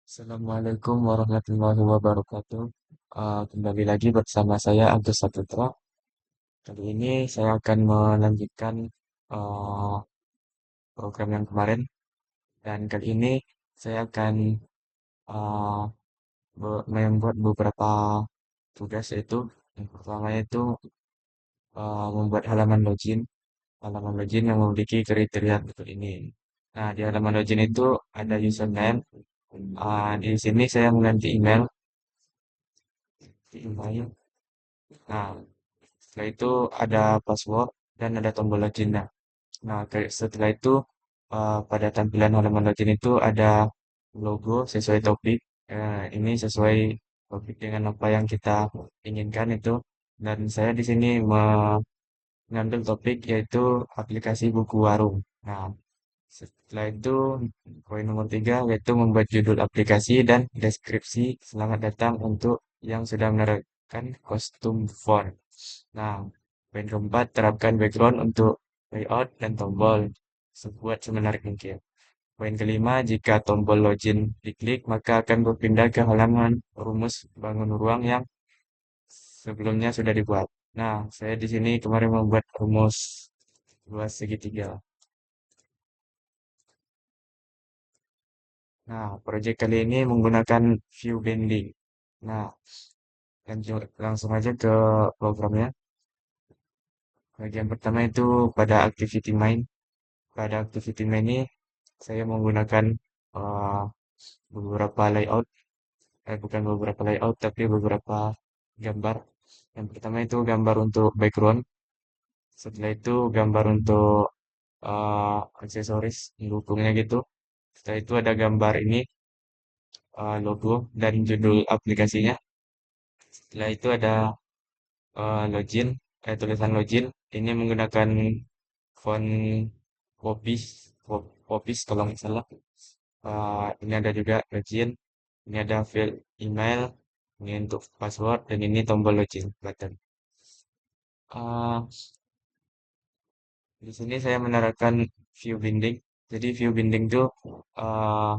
Assalamualaikum warahmatullahi wabarakatuh. Kembali lagi bersama saya Agus Saputra. Kali ini saya akan melanjutkan uh, program yang kemarin dan kali ini saya akan uh, membuat beberapa tugas yaitu yang pertama itu membuat halaman login yang memiliki kriteria berikut ini. Nah, di halaman login itu ada username. Di sini saya mengganti email. Nah, setelah itu ada password dan ada tombol login. Nah, setelah itu pada tampilan halaman login itu ada logo sesuai topik. Ini sesuai topik dengan apa yang kita inginkan itu. Dan saya di sini mengambil topik yaitu aplikasi buku warung. Nah, setelah itu poin nomor 3 yaitu membuat judul aplikasi dan deskripsi. Selamat datang untuk yang sudah menerapkan kostum font. Nah, poin keempat, terapkan background untuk layout dan tombol. Sebuat semenarik mungkin. Poin kelima, jika tombol login diklik, maka akan berpindah ke halaman rumus bangun ruang yang sebelumnya sudah dibuat. Nah, saya di sini kemarin membuat rumus luas segitiga. Nah, proyek kali ini menggunakan view bending. Nah, langsung aja ke programnya. Bagian pertama itu pada activity main. Pada activity main ini saya menggunakan uh, beberapa layout, bukan beberapa layout, tapi beberapa gambar. Yang pertama itu gambar untuk background, setelah itu gambar untuk aksesoris pendukungnya gitu. Setelah itu ada gambar ini, logo dan judul aplikasinya. Setelah itu ada login, tulisan login. Ini menggunakan font Popis, Popis kalau nggak salah. Ini ada juga login, ini ada field email, ini untuk password, dan ini tombol login button. Uh, di sini saya menerapkan view binding. Jadi view binding itu uh,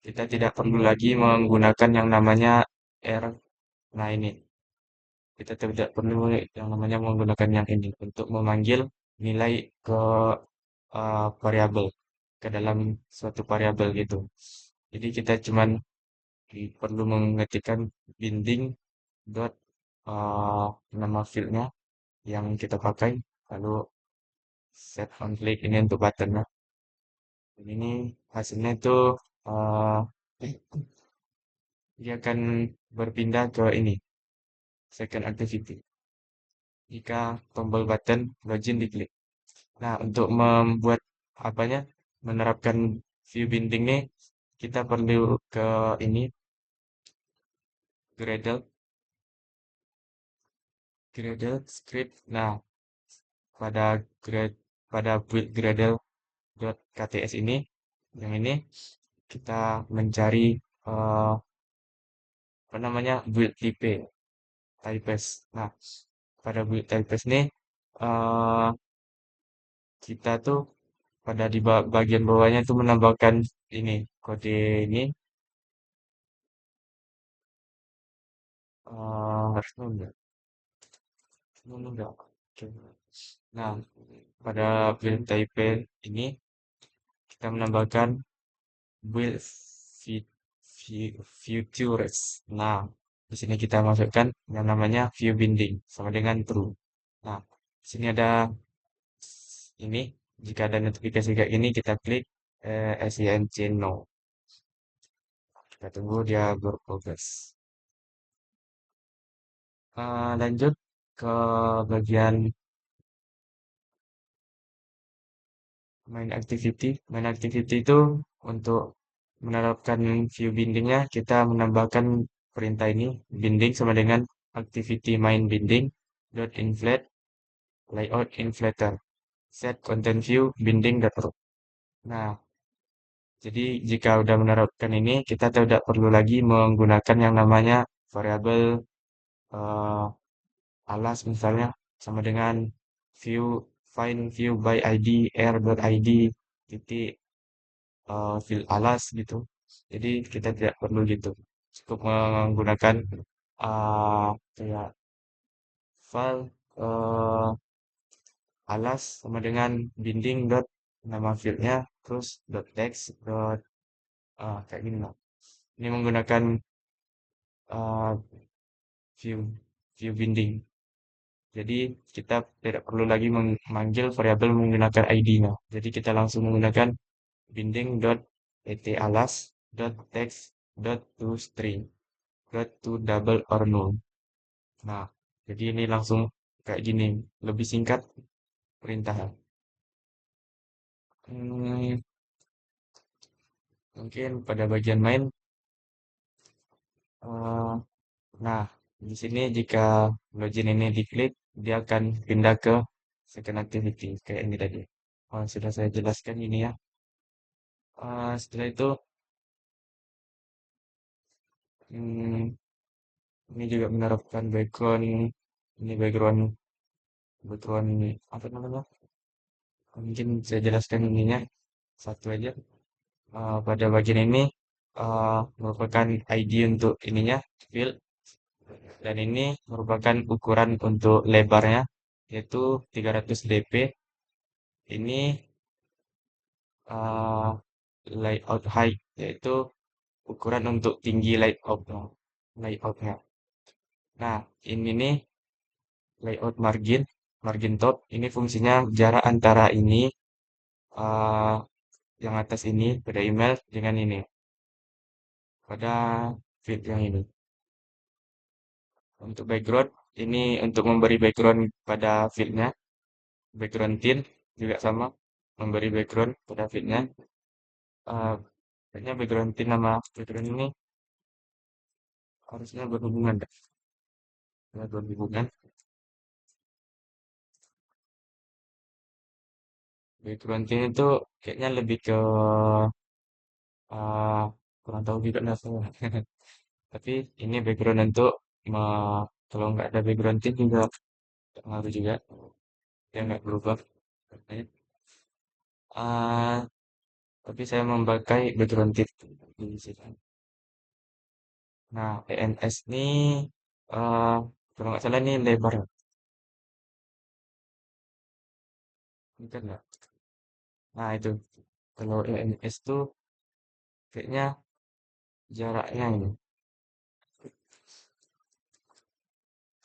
kita tidak perlu lagi menggunakan yang namanya R. Nah ini kita tidak perlu yang namanya menggunakan yang ini untuk memanggil nilai ke variabel ke dalam suatu variabel gitu. Jadi kita cuman perlu mengetikkan binding dot nama fieldnya yang kita pakai, lalu set on click ini untuk buttonnya. Dan ini hasilnya itu uh, dia akan berpindah ke ini second activity jika tombol button login diklik. Nah, untuk membuat apanya menerapkan view binding nih kita perlu ke ini Gradle Gradle script. Nah, pada grad pada build Gradle.kts ini yang ini kita mencari eh, apa namanya build types. Nah, pada build types nih eh, kita tuh pada di bagian bawahnya tuh menambahkan ini kode ini harus enggak? Enggak. Oke. Nah, pada build type ini kita menambahkan build futures. Nah, di sini kita masukkan yang namanya view binding sama dengan true. Nah, di sini ada ini jika ada notifikasi kayak ini kita klik SINC no. Kita tunggu dia berprogres. Lanjut ke bagian main activity. Main activity itu untuk menerapkan view bindingnya kita menambahkan perintah ini binding sama dengan activity main binding dot inflate layout inflator set content view binding dot row. Nah, jadi jika udah menerapkan ini kita tidak perlu lagi menggunakan yang namanya variabel eh, alas misalnya sama dengan view find view by id r.id titik field alas gitu. Jadi kita tidak perlu gitu. Cukup menggunakan kayak file alas sama dengan binding dot nama fieldnya terus dot text dot kayak gini lah. Ini menggunakan uh, view view binding. Jadi kita tidak perlu lagi memanggil variabel menggunakan ID-nya. Jadi kita langsung menggunakan binding dot et alas dot text dot to string dot to double or null. Nah, jadi ini langsung kayak gini, lebih singkat perintahnya. Hmm, mungkin pada bagian main, eh, nah di sini jika login ini diklik, dia akan pindah ke second activity kayak ini tadi. Oh, sudah saya jelaskan ini ya. Setelah itu, hmm, ini juga menerapkan background, ini background background apa namanya? Mungkin saya jelaskan ininya satu aja. Pada bagian ini merupakan ID untuk ininya field dan ini merupakan ukuran untuk lebarnya yaitu 300 dp. Ini uh, layout height yaitu ukuran untuk tinggi layoutnya. Nah, ini nih layout margin margin top ini fungsinya jarak antara ini uh, yang atas ini pada email dengan ini pada field yang ini. Untuk background, ini untuk memberi background pada fieldnya. Background tint juga sama, memberi background pada fieldnya. Uh, Kayaknya background tint nama background ini harusnya berhubungan, dah. Ya, berhubungan. Background tint itu kayaknya lebih ke uh, kurang tahu juga saya. Tapi ini background untuk kalau nggak ada background tint juga nggak ngaruh juga, dia nggak berubah. Uh, tapi saya memakai background tint di sini. Nah, ENS ini eh kalau nggak salah ini lebar, bukan nggak? Nah itu kalau ENS tuh kayaknya jaraknya ini.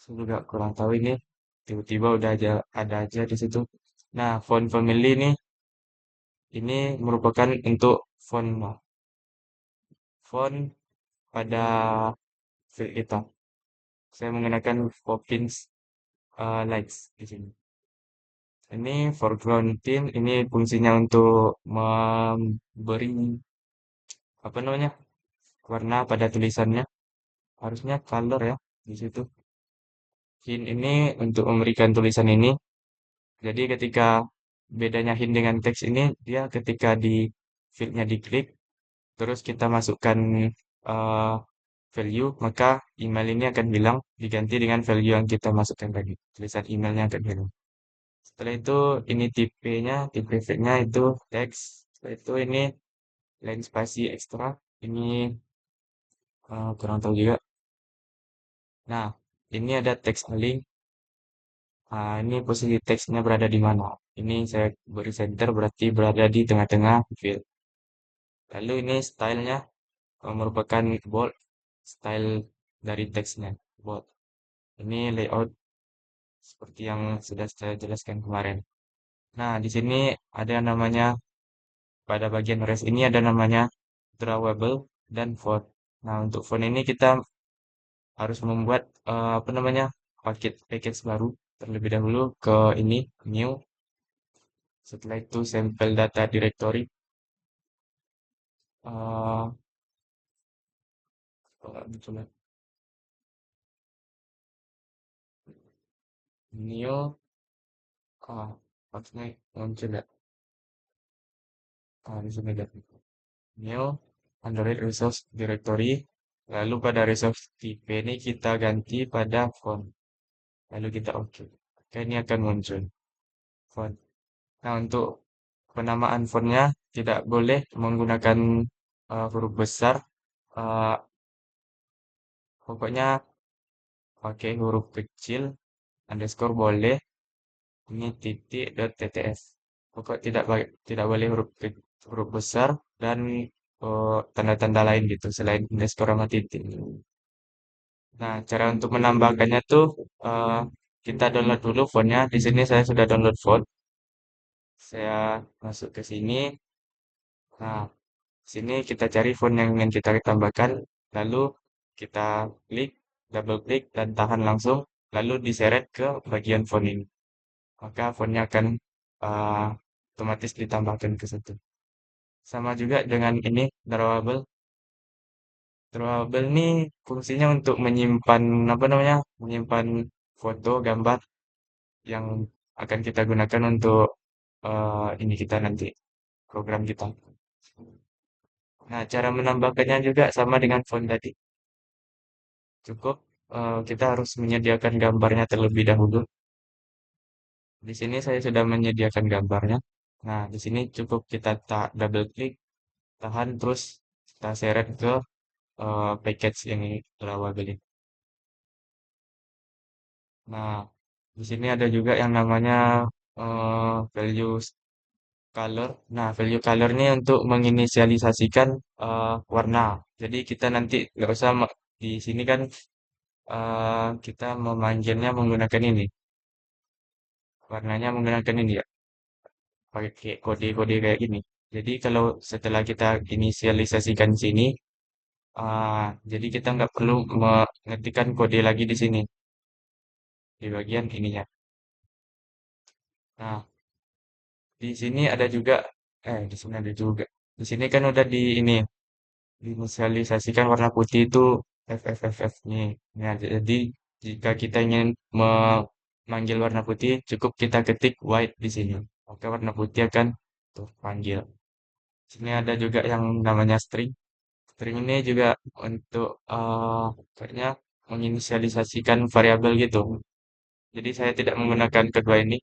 Saya juga kurang tahu ini. Tiba-tiba udah aja ada aja di situ. Nah, font family ini merupakan untuk font pada field kita. Saya menggunakan Poppins Lights di sini. Ini foreground tint, ini fungsinya untuk memberi apa namanya warna pada tulisannya. Harusnya color ya di situ. Hint ini untuk memberikan tulisan ini. Jadi ketika bedanya hint dengan teks ini, dia ketika di fieldnya diklik, terus kita masukkan eh, value, maka email ini akan hilang diganti dengan value yang kita masukkan tadi. Tulisan emailnya akan hilang. Setelah itu ini tipe-nya, tipe font-nya itu teks. Setelah itu ini line spasi ekstra. Ini kurang tahu juga. Nah, ini ada teks align. Ini posisi teksnya berada di mana? Ini saya beri center berarti berada di tengah-tengah field. Lalu ini stylenya merupakan bold, style dari teksnya bold. Ini layout seperti yang sudah saya jelaskan kemarin. Nah, di sini ada namanya pada bagian rest ini ada namanya drawable dan font. Nah, untuk font ini kita harus membuat apa namanya package baru terlebih dahulu ke ini new. Setelah itu sampel data directory. eh Betul ya. New, maksudnya muncul ya. Di sini ada new Android resource directory. Lalu pada resource tipe ini kita ganti pada font. Lalu kita oke. Oke, ini akan muncul font. Nah, untuk penamaan fontnya tidak boleh menggunakan huruf besar, eh, pokoknya pakai huruf kecil, underscore boleh, ini titik dot tts. Pokok tidak boleh huruf besar dan tanda-tanda lain gitu selain underscore sama titik. Nah, cara untuk menambahkannya tuh eh, kita download dulu fontnya. Di sini saya sudah download font. Saya masuk ke sini. Nah, sini kita cari font yang ingin kita tambahkan, lalu kita klik, double klik dan tahan langsung, lalu diseret ke bagian font ini. Maka fontnya akan uh, otomatis ditambahkan ke situ. Sama juga dengan ini drawable. Drawable ini fungsinya untuk menyimpan apa namanya? Menyimpan foto, gambar yang akan kita gunakan untuk ini kita nanti program kita. Nah, cara menambahkannya juga sama dengan font tadi. Cukup kita harus menyediakan gambarnya terlebih dahulu. Di sini saya sudah menyediakan gambarnya. Nah, di sini cukup kita double klik, tahan terus kita seret ke package yang telah beli. Nah, di sini ada juga yang namanya value color. Nah, value color ini untuk menginisialisasikan warna. Jadi kita nanti nggak usah di sini kan kita memanggilnya menggunakan ini. Warnanya menggunakan ini ya, pakai kode-kode kayak gini. Jadi kalau setelah kita inisialisasikan sini, jadi kita nggak perlu mengetikkan kode lagi di sini, di bagian ininya. Nah, di sini ada juga, di sini ada juga. Di sini kan udah di ini, diinisialisasikan warna putih itu FFFF nih. Nah, jadi jika kita ingin memanggil warna putih, cukup kita ketik white di sini. Maka warna putih akan terpanggil. Sini ada juga yang namanya string. String ini juga untuk kayaknya menginisialisasikan variabel gitu. Jadi saya tidak menggunakan kedua ini.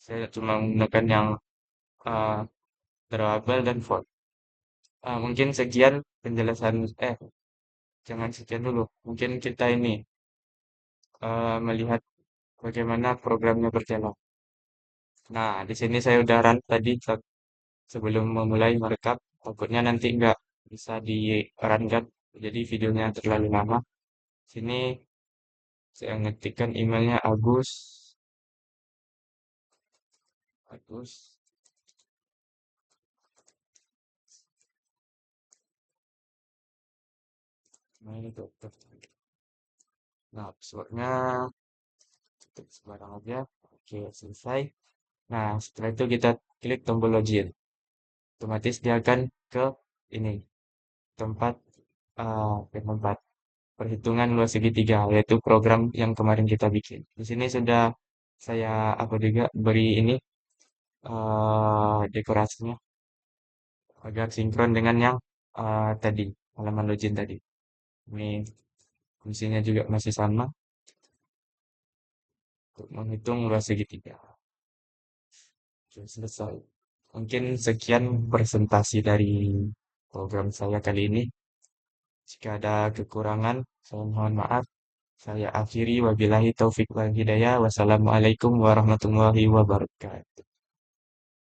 Saya cuma menggunakan yang uh, variabel dan float. Mungkin sekian penjelasan. Jangan sekian dulu. Mungkin kita ini melihat bagaimana programnya berjalan. Nah, di sini saya udah run tadi sebelum memulai merekam. Takutnya nanti nggak bisa di run kan. Jadi videonya terlalu lama. Sini saya ngetikkan emailnya Agus. Agus. Nah, ini dokter. Nah, passwordnya ketik sembarang aja. Oke, selesai. Nah, setelah itu kita klik tombol login. Otomatis dia akan ke ini tempat tempat perhitungan luas segitiga, yaitu program yang kemarin kita bikin. Di sini sudah saya apa juga beri ini dekorasinya agar sinkron dengan yang tadi halaman login tadi. Ini fungsinya juga masih sama untuk menghitung luas segitiga. Oke, selesai. Mungkin sekian presentasi dari program saya kali ini. Jika ada kekurangan, saya mohon maaf. Saya akhiri wabillahi taufik wal hidayah. Wassalamualaikum warahmatullahi wabarakatuh.